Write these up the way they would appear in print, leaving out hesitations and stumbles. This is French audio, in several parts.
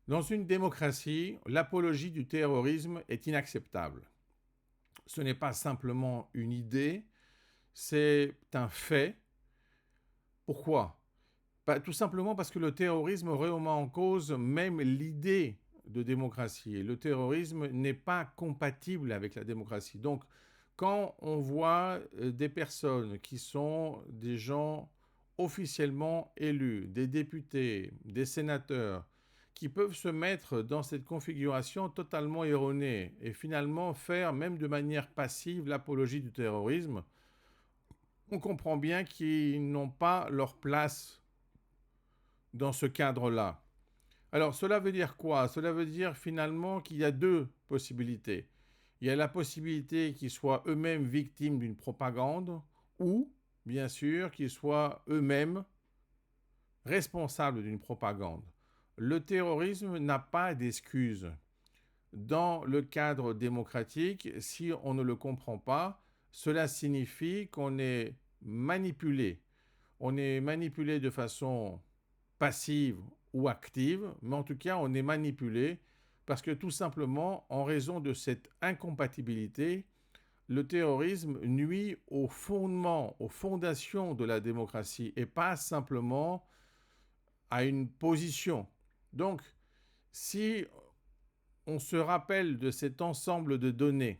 Dans une démocratie, l'apologie du terrorisme est inacceptable. Ce n'est pas simplement une idée, c'est un fait. Pourquoi? Tout simplement parce que le terrorisme remet en cause même l'idée de démocratie. Et le terrorisme n'est pas compatible avec la démocratie. Donc, quand on voit des personnes qui sont des gens officiellement élus, des députés, des sénateurs, qui peuvent se mettre dans cette configuration totalement erronée et finalement faire, même de manière passive, l'apologie du terrorisme, on comprend bien qu'ils n'ont pas leur place dans ce cadre-là. Alors, cela veut dire quoi? Cela veut dire finalement qu'il y a deux possibilités. Il y a la possibilité qu'ils soient eux-mêmes victimes d'une propagande ou, bien sûr, qu'ils soient eux-mêmes responsables d'une propagande. Le terrorisme n'a pas d'excuse. Dans le cadre démocratique, si on ne le comprend pas, cela signifie qu'on est manipulé. On est manipulé de façon passive ou active, mais en tout cas, on est manipulé parce que tout simplement, en raison de cette incompatibilité, le terrorisme nuit au fondement, aux fondations de la démocratie et pas simplement à une position. Donc, si on se rappelle de cet ensemble de données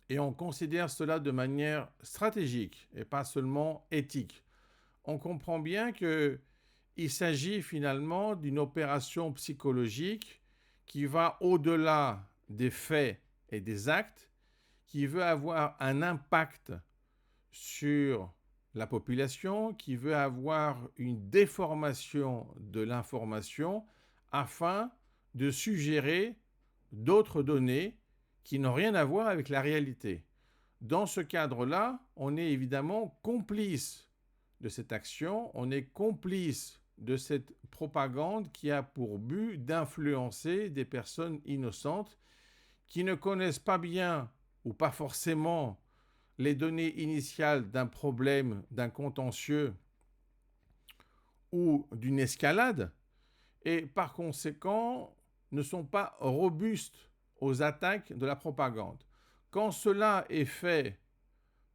et on considère cela de manière stratégique et pas seulement éthique, on comprend bien que il s'agit finalement d'une opération psychologique qui va au-delà des faits et des actes, qui veut avoir un impact sur la population, qui veut avoir une déformation de l'information afin de suggérer d'autres données qui n'ont rien à voir avec la réalité. Dans ce cadre-là, on est évidemment complice de cette action, on est complice de cette propagande qui a pour but d'influencer des personnes innocentes qui ne connaissent pas bien ou pas forcément les données initiales d'un problème, d'un contentieux ou d'une escalade et par conséquent ne sont pas robustes aux attaques de la propagande. Quand cela est fait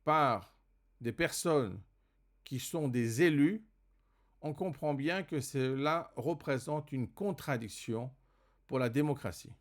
par des personnes qui sont des élus, on comprend bien que cela représente une contradiction pour la démocratie.